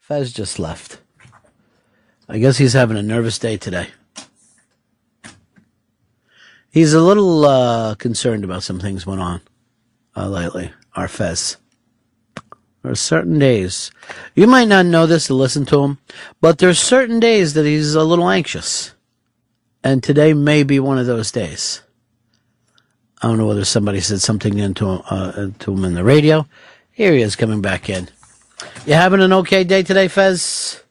Fez just left. I guess he's having a nervous day today. He's a little concerned about some things went on lately. Our Fez. There are certain days. You might not know this to listen to him, but there's certain days that he's a little anxious. And today may be one of those days. I don't know whether somebody said something to him in the radio. Here he is coming back in. You having an okay day today, Fez?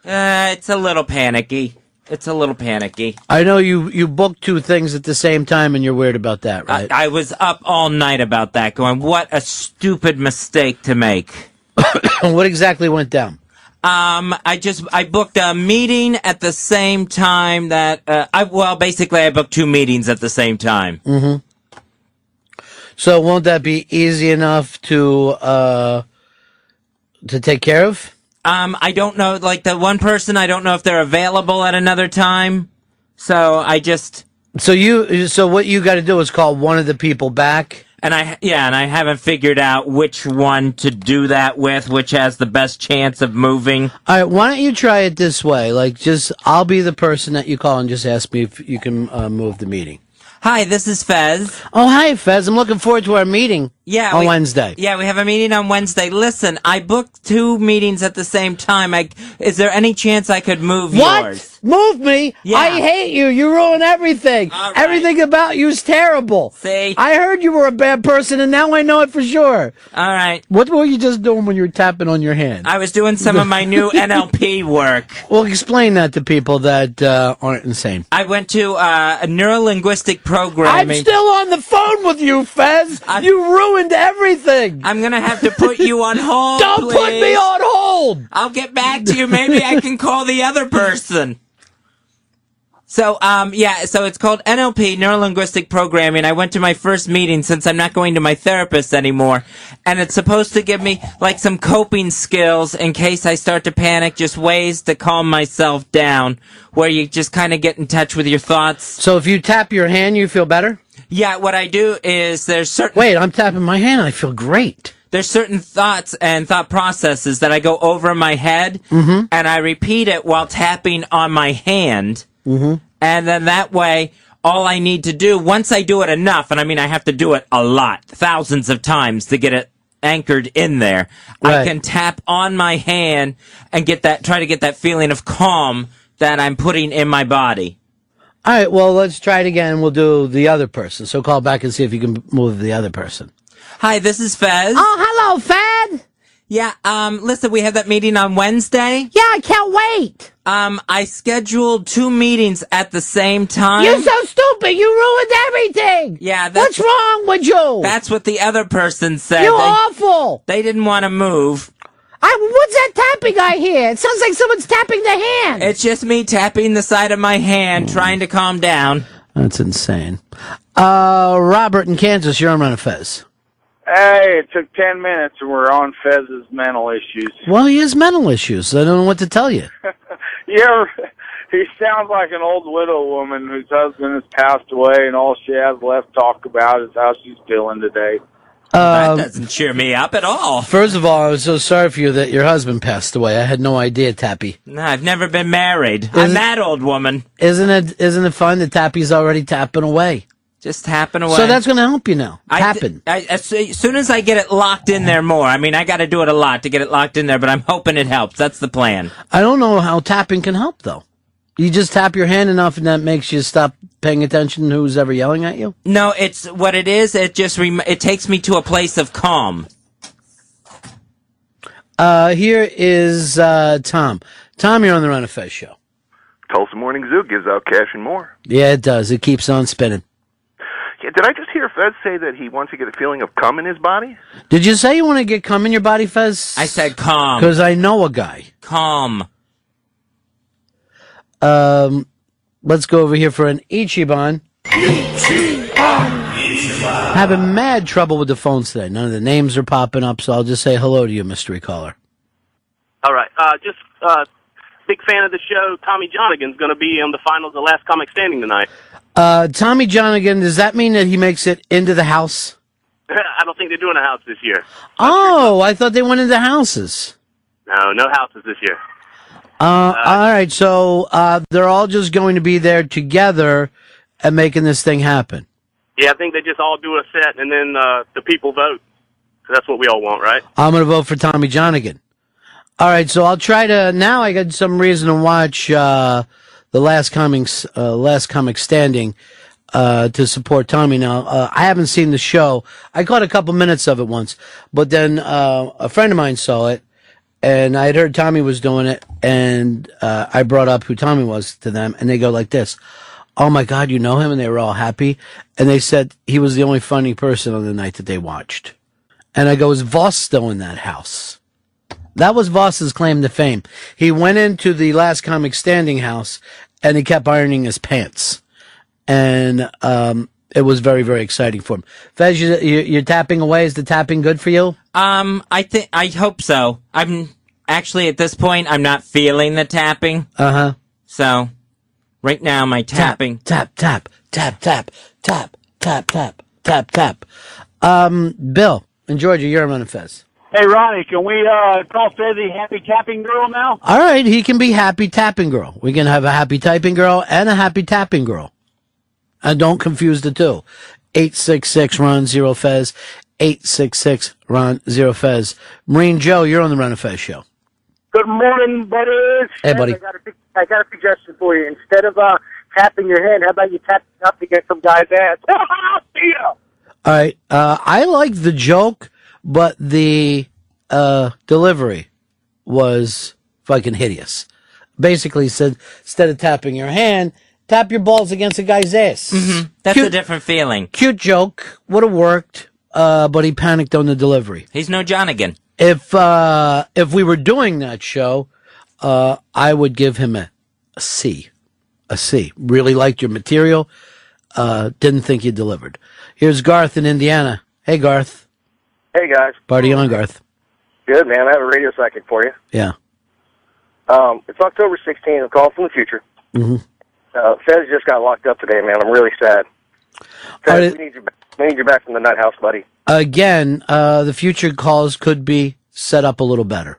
It's a little panicky. I know you booked two things at the same time, and you're weird about that, right? I was up all night about that, going, what a stupid mistake to make. What exactly went down? I booked a meeting at the same time that, basically I booked two meetings at the same time. Mm-hmm. So won't that be easy enough to take care of? I don't know, like the one person, I don't know if they're available at another time. So I just... So what you got to do is call one of the people back? And I haven't figured out which one to do that with, which has the best chance of moving. All right, why don't you try it this way? Like, I'll be the person that you call and just ask me if you can move the meeting. Hi, this is Fez. Oh, hi, Fez. I'm looking forward to our meeting on Wednesday. Yeah, we have a meeting on Wednesday. Listen, I booked two meetings at the same time. Is there any chance I could move yours? Move me? Yeah. I hate you. You ruin everything. All right. Everything about you is terrible. See? I heard you were a bad person, and now I know it for sure. All right. What were you just doing when you were tapping on your hand? I was doing some of my new NLP work. Well, explain that to people that aren't insane. I went to a neuro-linguistic programming. I'm still on the phone with you, Fez. You ruined everything. I'm going to have to put you on hold, Don't please. put me on hold. I'll get back to you. Maybe I can call the other person. So, so it's called NLP, Neuro-Linguistic Programming. I went to my first meeting since I'm not going to my therapist anymore. And it's supposed to give me, like, some coping skills in case I start to panic, just ways to calm myself down, where you just kind of get in touch with your thoughts. So if you tap your hand, you feel better? Yeah, what I do is there's certain... Wait, I'm tapping my hand. I feel great. There's certain thoughts and thought processes that I go over in my head, and I repeat it while tapping on my hand. Mm-hmm. And then that way, all I need to do, once I do it enough, and I mean I have to do it a lot, thousands of times to get it anchored in there, right. I can tap on my hand and try to get that feeling of calm that I'm putting in my body. All right, well, let's try it again. We'll do the other person. So call back and see if you can move the other person. Hi, this is Fez. Oh, hello, Fed. Yeah, listen, we have that meeting on Wednesday. Yeah, I can't wait. I scheduled two meetings at the same time. You're so stupid. You ruined everything. Yeah, what's wrong with you? That's what the other person said. You're awful. They didn't want to move. What's that tapping I hear? It sounds like someone's tapping the hand. It's just me tapping the side of my hand, trying to calm down. That's insane. Robert in Kansas, you're on Run of Fez. Hey, it took 10 minutes and we're on Fez's mental issues. Well, he has mental issues. I don't know what to tell you. Yeah, he sounds like an old widow woman whose husband has passed away and all she has left to talk about is how she's feeling today. That doesn't cheer me up at all. First of all, I was so sorry for you that your husband passed away. I had no idea, Tappy. No, I've never been married. I'm that old woman. Isn't it fun that Tappy's already tapping away? Just tapping away. So that's going to help you now. Tapping. As soon as I get it locked in there more, I mean, I got to do it a lot to get it locked in there, but I'm hoping it helps. That's the plan. I don't know how tapping can help, though. You just tap your hand enough and that makes you stop paying attention to who's ever yelling at you? No, it's what it is. It just it takes me to a place of calm. Here is Tom. Tom, you're on the Run of Fez show. Tulsa Morning Zoo gives out cash and more. Yeah, it does. It keeps on spinning. Yeah, did I just hear Fez say that he wants to get a feeling of cum in his body? Did you say you want to get cum in your body, Fez? I said calm. Because I know a guy. Calm. Let's go over here for an Ichiban. Having mad trouble with the phones today. None of the names are popping up, so I'll just say hello to you, mystery caller. All right. Big fan of the show. Tommy Johnigan's going to be on the finals of Last Comic Standing tonight. Tommy Johnigan, does that mean that he makes it into the house? I don't think they're doing a house this year. Oh, I thought they went into houses. No houses this year. All right, so they're all just going to be there together and making this thing happen. Yeah, I think they just all do a set, and then the people vote. So that's what we all want, right? I'm going to vote for Tommy John again. All right, so I'll try to, now I got some reason to watch the Last Comic Standing to support Tommy. Now, I haven't seen the show. I caught a couple minutes of it once, but then a friend of mine saw it, and I had heard Tommy was doing it, and I brought up who Tommy was to them, and they go like this, "Oh my God, you know him?" And they were all happy, and they said he was the only funny person on the night that they watched. And I go, "Is Voss still in that house?" That was Voss's claim to fame. He went into the Last Comic Standing house, and he kept ironing his pants. And it was very, very exciting for him. Fez, you're tapping away. Is the tapping good for you? I hope so. I'm actually, at this point, I'm not feeling the tapping. Uh-huh. So, right now, my tapping. Tap, tap, tap, tap, tap, tap, tap, tap, tap. Bill, in Georgia, you're running Fez. Hey, Ronnie, can we call Fezzy Happy Tapping Girl now? All right, he can be Happy Tapping Girl. We can have a Happy Typing Girl and a Happy Tapping Girl. And don't confuse the two. 866-RON-0-FEZ. 866-RON-0-FEZ. Marine Joe, you're on the Run of Fez show. Good morning, buddies. Hey, buddy. I got a suggestion for you. Instead of tapping your hand, how about you tap up to get some guy's ass? See ya. All right, I like the joke, but the delivery was fucking hideous. Basically said, instead of tapping your hand, tap your balls against a guy's ass. Mm-hmm. That's a different feeling. Cute joke. Would have worked, but he panicked on the delivery. He's no Johnigan. If we were doing that show, I would give him a C. A C. Really liked your material. Didn't think you delivered. Here's Garth in Indiana. Hey, Garth. Hey, guys. Party on, Garth. Good, man. I have a radio psychic for you. Yeah. It's October 16th. I'm calling from the future. Mm-hmm. Fez just got locked up today, man. I'm really sad. Fez, we need you back from the nut house, buddy. Again, the future calls could be set up a little better.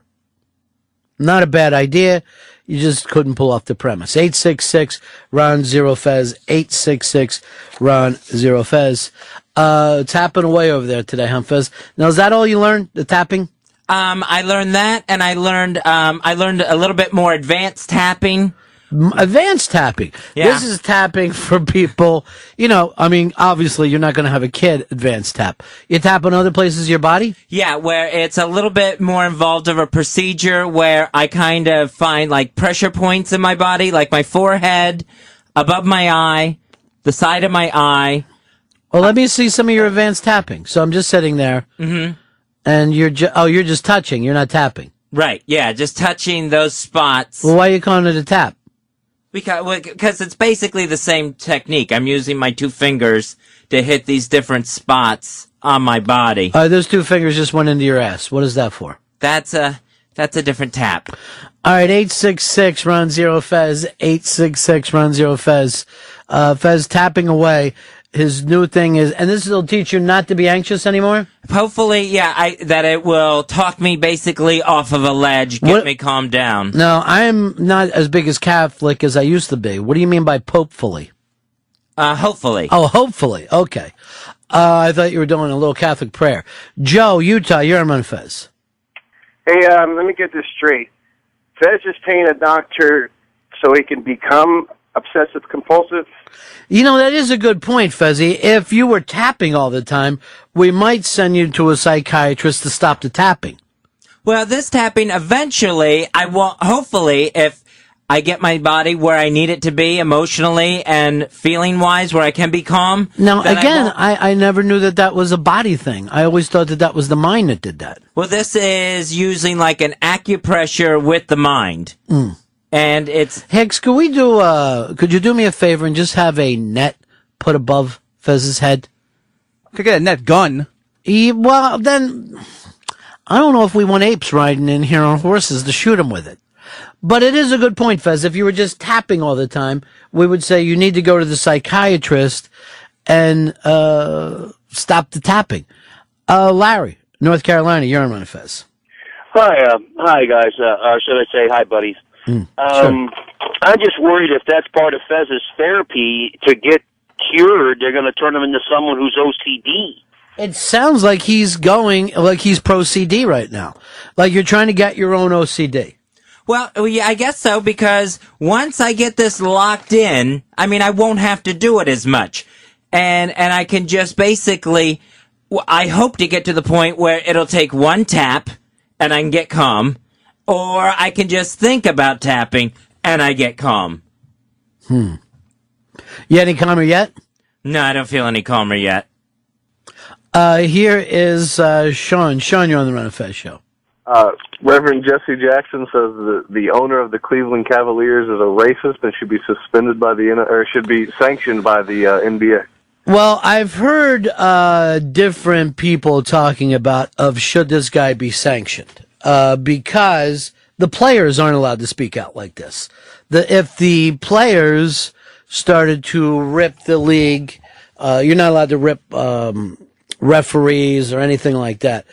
Not a bad idea. You just couldn't pull off the premise. 866-RON-0-FEZ. 866-RON-0-FEZ. Tapping away over there today, huh, Fez? Now, is that all you learned, the tapping? I learned that, and I learned a little bit more advanced tapping. Advanced tapping. Yeah. This is tapping for people, obviously you're not going to have a kid advanced tap. You tap on other places of your body? Yeah, where it's a little bit more involved of a procedure where I kind of find like pressure points in my body, like my forehead, above my eye, the side of my eye. Well, let me see some of your advanced tapping. So I'm just sitting there. Mm-hmm. And you're just touching. You're not tapping. Right. Yeah. Just touching those spots. Well, why are you calling it a tap? Because it's basically the same technique. I'm using my two fingers to hit these different spots on my body. Those two fingers just went into your ass. What is that for? That's a different tap. All right, 866-RON-0-FEZ. 866-RON-0-FEZ. Fez tapping away. His new thing is, and this will teach you not to be anxious anymore? Hopefully, yeah, that it will talk me basically off of a ledge, get me calmed down. No, I am not as big as Catholic as I used to be. What do you mean by popefully? Hopefully. Oh, hopefully. Okay. I thought you were doing a little Catholic prayer. Joe, Utah, you're on Fez. Hey, let me get this straight. Fez is paying a doctor so he can become obsessive compulsive? That is a good point, Fezzy. If you were tapping all the time, we might send you to a psychiatrist to stop the tapping. Well, this tapping, eventually, hopefully, if I get my body where I need it to be emotionally and feeling-wise, where I can be calm. Now, again, I never knew that was a body thing. I always thought that was the mind that did that. Well, this is using like an acupressure with the mind. Mm. And it's... Hicks, could you do me a favor and just have a net put above Fez's head? Could get a net gun. Well, then, I don't know if we want apes riding in here on horses to shoot them with it. But it is a good point, Fez. If you were just tapping all the time, we would say you need to go to the psychiatrist and stop the tapping. Larry, North Carolina, you're on Fez. Hi guys. Or should I say hi, buddies? Sure. I'm just worried if that's part of Fez's therapy to get cured, they're going to turn him into someone who's OCD. It sounds like he's pro CD right now. Like you're trying to get your own OCD. Well, yeah, I guess so, because once I get this locked in, I mean, I won't have to do it as much. And I can just basically, I hope to get to the point where it'll take one tap and I can get calm, or I can just think about tapping and I get calm. You any calmer yet? No, I don't feel any calmer yet. Here is Sean. Sean, you're on the Run of Fez show. Reverend Jesse Jackson says the owner of the Cleveland Cavaliers is a racist and should be suspended by should be sanctioned by the NBA. Well, I've heard different people talking about should this guy be sanctioned because the players aren't allowed to speak out like this. If the players started to rip the league, you're not allowed to rip referees or anything like that.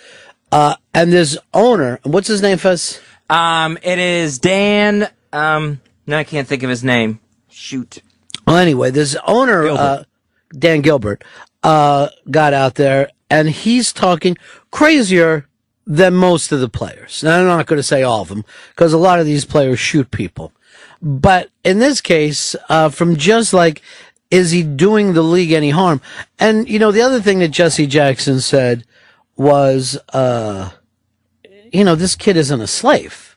And this owner, what's his name, Fez? It is Dan, no, I can't think of his name. Shoot. Well, anyway, this owner, Dan Gilbert, got out there, and he's talking crazier than most of the players. Now, I'm not going to say all of them, because a lot of these players shoot people. But in this case, from just like, is he doing the league any harm? And, the other thing that Jesse Jackson said was, this kid isn't a slave.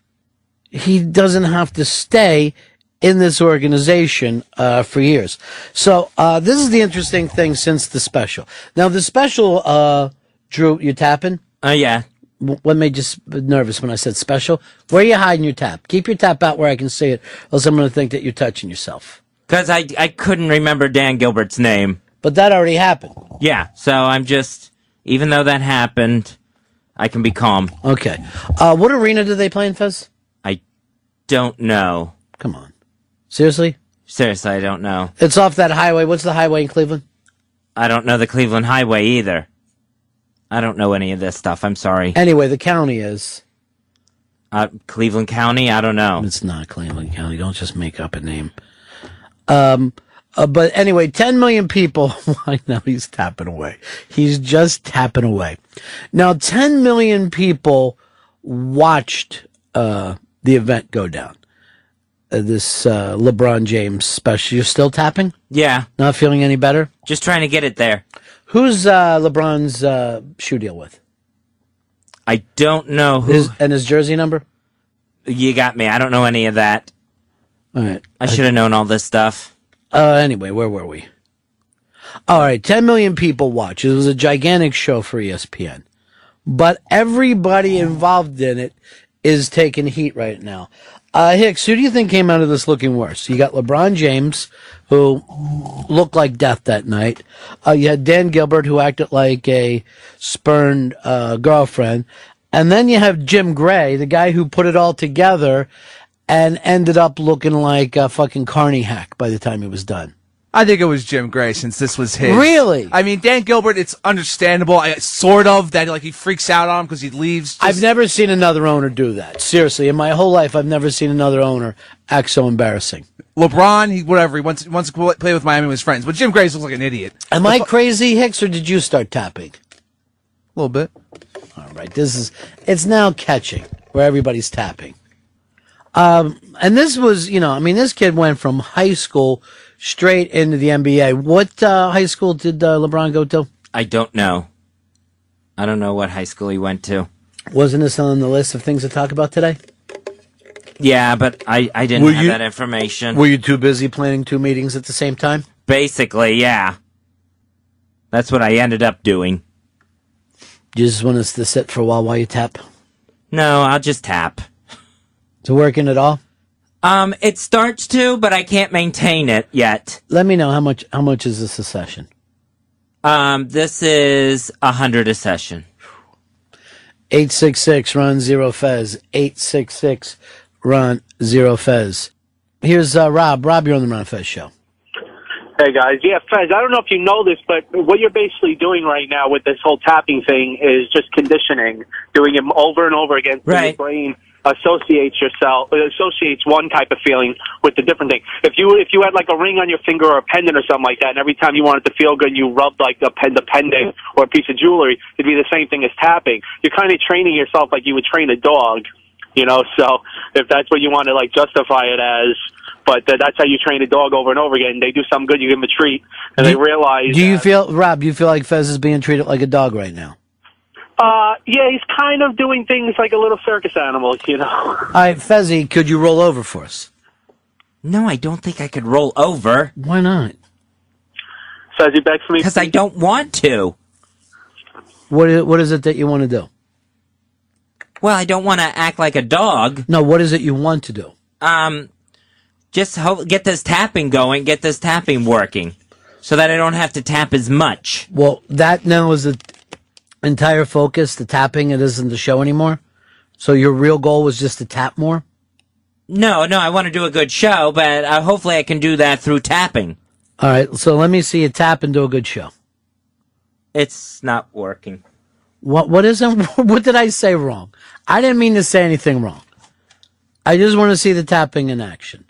He doesn't have to stay in this organization for years. So this is the interesting thing since the special. Now, the special, Drew, you tapping? Yeah. What made you nervous when I said special? Where are you hiding your tap? Keep your tap out where I can see it, or else I'm going to think that you're touching yourself. Because I couldn't remember Dan Gilbert's name. But that already happened. Yeah, so I'm just, even though that happened, I can be calm. Okay. What arena do they play in, Fez? I don't know. Come on. Seriously? Seriously, I don't know. It's off that highway. What's the highway in Cleveland? I don't know the Cleveland Highway either. I don't know any of this stuff. I'm sorry. Anyway, the county is... Cleveland County? I don't know. It's not Cleveland County. Don't just make up a name. But anyway, 10 million people... Now he's tapping away. He's just tapping away. Now, 10 million people watched the event go down. This LeBron James special. You're still tapping? Yeah. Not feeling any better? Just trying to get it there. Who's LeBron's shoe deal with? I don't know who. His jersey number? You got me. I don't know any of that. All right. I should have known all this stuff. Anyway, where were we? All right, 10 million people watch. It was a gigantic show for ESPN. But everybody involved in it is taking heat right now. Hicks, who do you think came out of this looking worse? You got LeBron James, who looked like death that night. You had Dan Gilbert, who acted like a spurned girlfriend. And then you have Jim Gray, the guy who put it all together and ended up looking like a fucking carny hack by the time it was done. I think it was Jim Gray, since this was his. Really? I mean, Dan Gilbert, it's understandable, sort of, that he freaks out on him because he leaves. I've never seen another owner do that. Seriously, in my whole life, I've never seen another owner act so embarrassing. LeBron, he wants to play with Miami with his friends, but Jim Gray looks like an idiot. Am I crazy, Hicks, or did you start tapping? A little bit. All right, it's now catching where everybody's tapping. And this was, this kid went from high school straight into the NBA. What high school did LeBron go to? I don't know. I don't know what high school he went to. Wasn't this on the list of things to talk about today? Yeah, but I didn't have that information. Were you too busy planning 2 meetings at the same time? Basically, yeah. That's what I ended up doing. You just want us to sit for a while you tap? No, I'll just tap. Is it working at all? It starts to, but I can't maintain it yet. Let me know how much is this a session? This is 100 a session. 866-RUN-0-FEZ. 866-RUN-0-FEZ. Here's Rob. Rob, you're on the Run of Fez show. Hey guys, yeah, Fez, I don't know if you know this, but what you're basically doing right now with this whole tapping thing is just conditioning, doing it over and over again, so your brain associates one type of feeling with the different thing. If you had like a ring on your finger or a pendant or something like that, and every time you wanted to feel good, you rubbed like the pendant or a piece of jewelry, it'd be the same thing as tapping. You're kind of training yourself like you would train a dog, you know. So if that's what you want to like justify it as. But that's how you train a dog over and over again. They do something good, you give them a treat, and they realize. Do you feel, Rob? Do you feel like Fez is being treated like a dog right now? Yeah, he's kind of doing things like a little circus animal, you know. All right, Fezzy, could you roll over for us? No, I don't think I could roll over. Why not? Fezzy, back for me. Because I don't want to. What is it that you want to do? Well, I don't want to act like a dog. No, what is it you want to do? Just get this tapping going, get this tapping working, so that I don't have to tap as much. Well, that now was the entire focus, the tapping. It isn't the show anymore. So your real goal was just to tap more? No, I want to do a good show, but hopefully I can do that through tapping. All right, so let me see you tap and do a good show. It's not working. What isn't? What did I say wrong? I didn't mean to say anything wrong. I just want to see the tapping in action.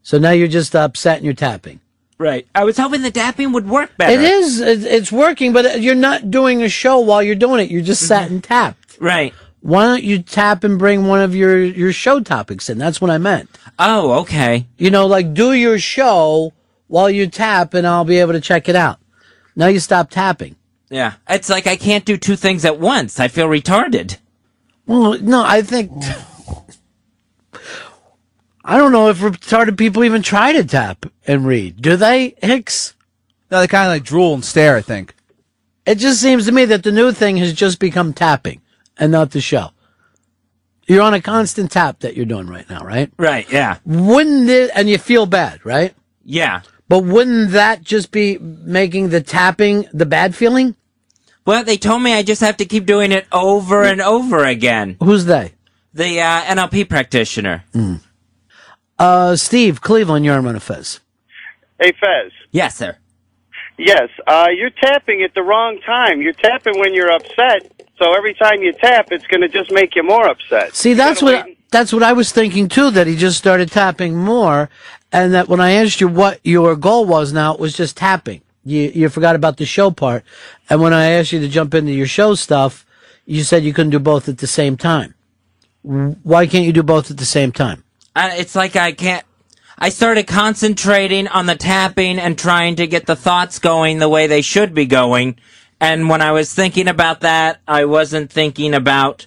So now you're just upset and you're tapping. Right. I was hoping the tapping would work better. It is. It's working, but you're not doing a show while you're doing it. You just sat and tapped. Right. Why don't you tap and bring one of your show topics in? That's what I meant. Oh, okay. You know, like do your show while you tap and I'll be able to check it out. Now you stop tapping. Yeah. It's like I can't do two things at once. I feel retarded. Well, no, I think... I don't know if retarded people even try to tap and read. Do they, Hicks? No, they kind of like drool and stare, I think. It just seems to me that the new thing has just become tapping and not the show. You're on a constant tap that you're doing right now, right? Right, yeah. Wouldn't it, and you feel bad, right? Yeah. But wouldn't that just be making the tapping the bad feeling? Well, they told me I just have to keep doing it over and over again. Who's they? The NLP practitioner. Steve, Cleveland, you're on Fez. Hey, Fez. Yes, sir. Yes, you're tapping at the wrong time. You're tapping when you're upset, so every time you tap, it's going to just make you more upset. See, that's what I was thinking, too, that he just started tapping more, and that when I asked you what your goal was now, it was just tapping. You forgot about the show part, and when I asked you to jump into your show stuff, you said you couldn't do both at the same time. Why can't you do both at the same time? It's like I can't... I started concentrating on the tapping and trying to get the thoughts going the way they should be going. And when I was thinking about that, I wasn't thinking about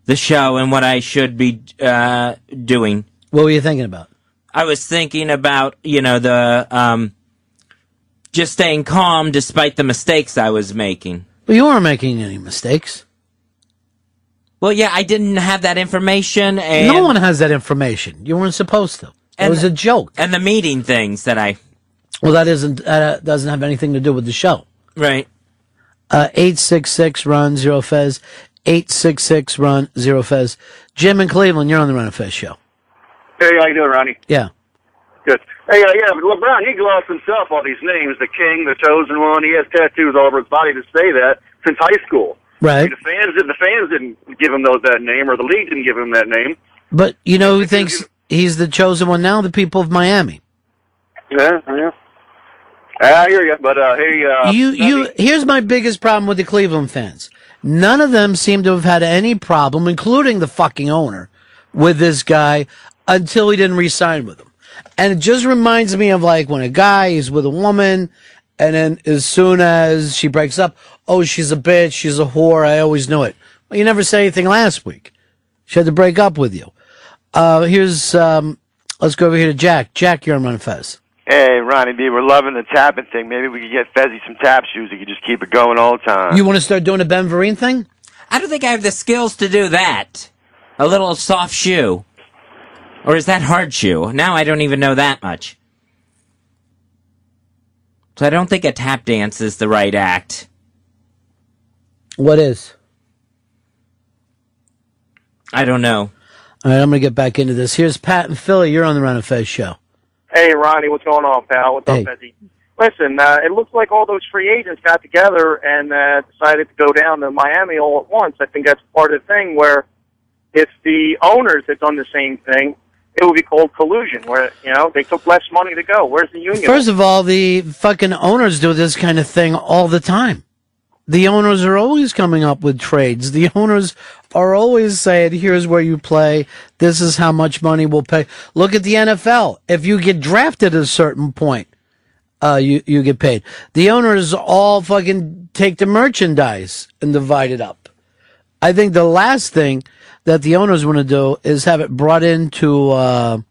the show and what I should be doing. What were you thinking about? I was thinking about, the just staying calm despite the mistakes I was making. Well, you weren't making any mistakes. Well, yeah, I didn't have that information. And no one has that information. You weren't supposed to. It was a joke. And the meeting things that I... Well, that doesn't have anything to do with the show. Right. 866-RUN-0-FEZ. 866-RUN-0-FEZ. Jim in Cleveland, you're on the Run of Fez show. Hey, how you doing, Ronnie? Yeah. Good. Hey, yeah, LeBron, he glossed himself all these names, the King, the Chosen One. He has tattoos all over his body to say that since high school. Right. The fans didn't give him that name, or the league didn't give him that name. But you know who thinks he's the chosen one now? The people of Miami. Yeah. I hear you, but here's my biggest problem with the Cleveland fans. None of them seem to have had any problem, including the fucking owner, with this guy until he didn't re-sign with him. And it just reminds me of like when a guy is with a woman, and then as soon as she breaks up, oh, she's a bitch, she's a whore, I always knew it. Well, you never said anything last week. She had to break up with you. Let's go over here to Jack. Jack, you're on Run Fez. Hey, Ronnie B, we're loving the tapping thing. Maybe we could get Fezzy some tap shoes. He could just keep it going all the time. You want to start doing a Ben Vereen thing? I don't think I have the skills to do that. A little soft shoe. Or is that hard shoe? Now I don't even know that much. So I don't think a tap dance is the right act. What is? I don't know. All right, I'm going to get back into this. Here's Pat and Philly. You're on the Run of Fez show. Hey, Ronnie, what's going on, pal? What's up, Bezzy? Listen, it looks like all those free agents got together and decided to go down to Miami all at once. I think that's part of the thing where if the owners had done the same thing, it would be called collusion, where, they took less money to go. Where's the union? First of all, the fucking owners do this kind of thing all the time. The owners are always coming up with trades. The owners are always saying, here's where you play. This is how much money we'll pay. Look at the NFL. If you get drafted at a certain point, you get paid. The owners all fucking take the merchandise and divide it up. I think the last thing that the owners want to do is have it brought into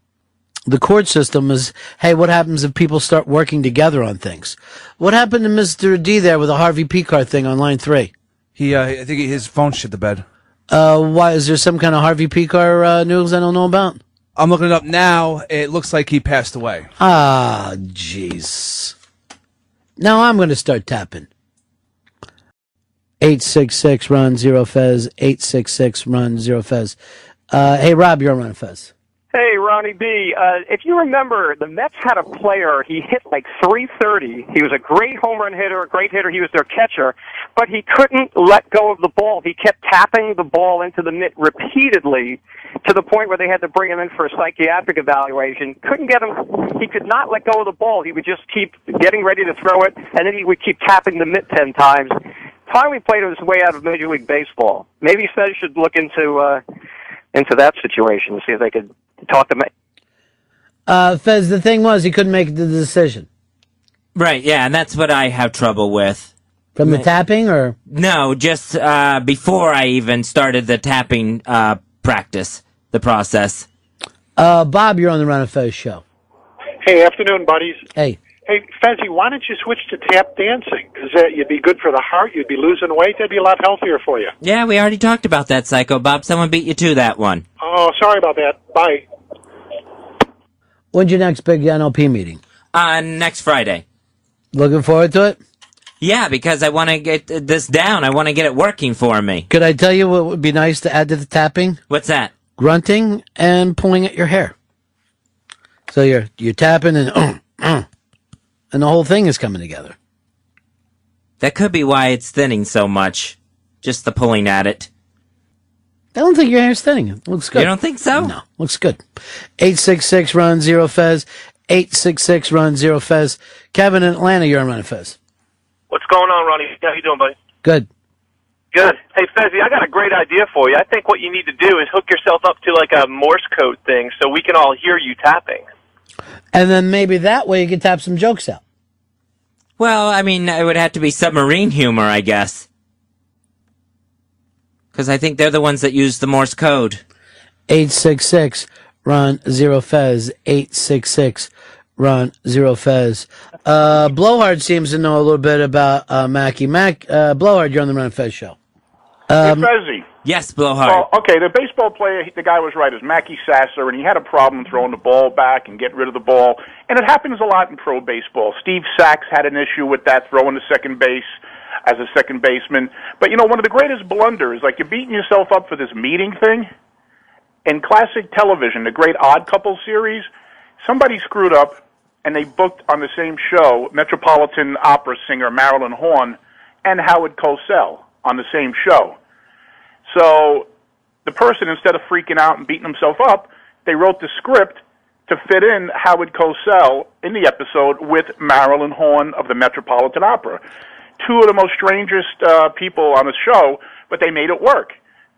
the court system is, hey, what happens if people start working together on things? What happened to Mr. D there with the Harvey Picar thing on line 3? I think his phone shit the bed. Why, is there some kind of Harvey Picar news I don't know about? I'm looking it up now. It looks like he passed away. Ah, jeez. Now I'm going to start tapping. 866-RUN-0-FEZ, 866-RUN-0-FEZ. Hey, Rob, you're on Fez. Hey, Ronnie B. If you remember, the Mets had a player. He hit like 330. He was a great home run hitter, a great hitter. He was their catcher, but he couldn't let go of the ball. He kept tapping the ball into the mitt repeatedly to the point where they had to bring him in for a psychiatric evaluation. Couldn't get him. He could not let go of the ball. He would just keep getting ready to throw it, and then he would keep tapping the mitt 10 times. Finally played his way out of Major League Baseball. Maybe Fez should look into that situation, see if they could talk to me. Fez, the thing was, he couldn't make the decision. Right, yeah, and that's what I have trouble with. From the tapping, or? No, just before I even started the tapping practice, the process. Bob, you're on the Run of Fez show. Hey, afternoon, buddies. Hey. Hey, Fezzy, why don't you switch to tap dancing? Because you'd be good for the heart, you'd be losing weight, that'd be a lot healthier for you. Yeah, we already talked about that, Psycho Bob. Someone beat you to that one. Oh, sorry about that. Bye. When's your next big NLP meeting? Next Friday. Looking forward to it? Yeah, because I want to get this down. I want to get it working for me. Could I tell you what would be nice to add to the tapping? What's that? Grunting and pulling at your hair. So you're tapping and and the whole thing is coming together. That could be why it's thinning so much. Just the pulling at it. I don't think your hair's thinning. It looks good. You don't think so? No, looks good. 866-RUN-0-FEZ, 866-RUN-0-FEZ. Kevin in Atlanta, you're on Run Fez. What's going on, Ronnie? How you doing, buddy? Good. Good. Hey, Fezzy, I got a great idea for you. I think what you need to do is hook yourself up to like a Morse code thing so we can all hear you tapping. And then maybe that way you can tap some jokes out. Well, I mean, it would have to be submarine humor, I guess. Because I think they're the ones that use the Morse code. 866-RUN-0-FEZ, 866-RUN-0-FEZ. Blowhard seems to know a little bit about Mackie. Blowhard, you're on the Run Fez show. Hey, Fezzy. Yes, Blowhard. Well, okay, the baseball player, the guy was right, is Mackie Sasser, and he had a problem throwing the ball back and getting rid of the ball. And it happens a lot in pro baseball. Steve Sachs had an issue with that, throwing to second base as a second baseman. But, one of the greatest blunders, like you're beating yourself up for this meeting thing. In classic television, the great Odd Couple series, somebody screwed up, and they booked on the same show Metropolitan Opera singer Marilyn Horne and Howard Cosell on the same show. So the person, instead of freaking out and beating himself up, they wrote the script to fit in Howard Cosell in the episode with Marilyn Horne of the Metropolitan Opera. Two of the most strangest people on the show, but they made it work.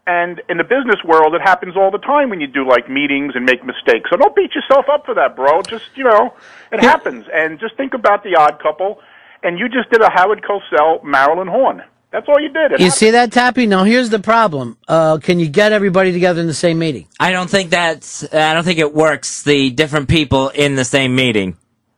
And in the business world, it happens all the time when you do, like, meetings and make mistakes. So don't beat yourself up for that, bro. Just, it happens. And just think about The Odd Couple, and you just did a Howard Cosell, Marilyn Horne. That's all you did. You see that, Tappy? Now, here's the problem. Can you get everybody together in the same meeting? I don't think it works, the different people in the same meeting.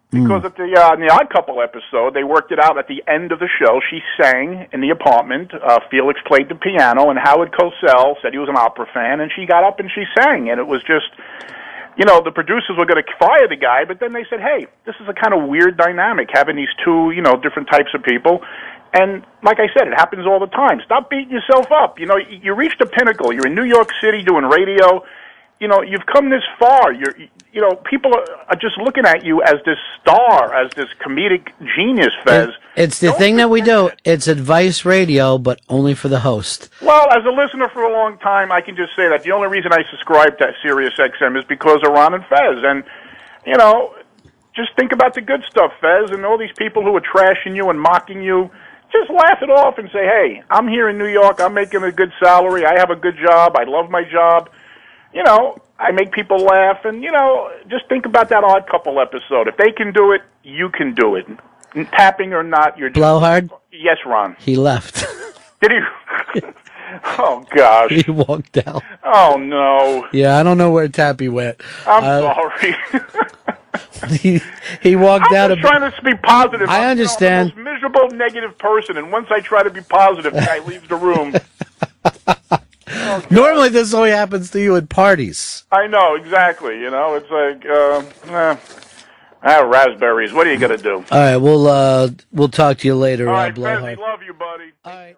Because at in the Odd Couple episode, they worked it out at the end of the show. She sang in the apartment. Felix played the piano, and Howard Cosell said he was an opera fan, and she got up and she sang. And it was just, the producers were going to fire the guy, but then they said, hey, this is a kind of weird dynamic, having these two, different types of people. And like I said, it happens all the time. Stop beating yourself up. You reached the pinnacle. You're in New York City doing radio. you've come this far. People are just looking at you as this star, as this comedic genius, Fez. It's the thing that we do. It's advice radio, but only for the host. Well, as a listener for a long time, I can just say that the only reason I subscribe to Sirius XM is because of Ron and Fez. And, just think about the good stuff, Fez, and all these people who are trashing you and mocking you. Just laugh it off and say, hey, I'm here in New York. I'm making a good salary. I have a good job. I love my job. I make people laugh. And, just think about that Odd Couple episode. If they can do it, you can do it. Tapping or not, you're just... Blowhard? Yes, Ron. He left. Did he? Oh, gosh. He walked out. Oh, no. Yeah, I don't know where Tappy went. I'm sorry. He walked out. I'm just trying to be positive. I understand. I'm the most miserable, negative person, and once I try to be positive, the guy leaves the room. Normally, this only happens to you at parties. I know, exactly. It's like, raspberries. What are you going to do? All right, we'll talk to you later. All right, Blowhard. Fezzy, love you, buddy. All right.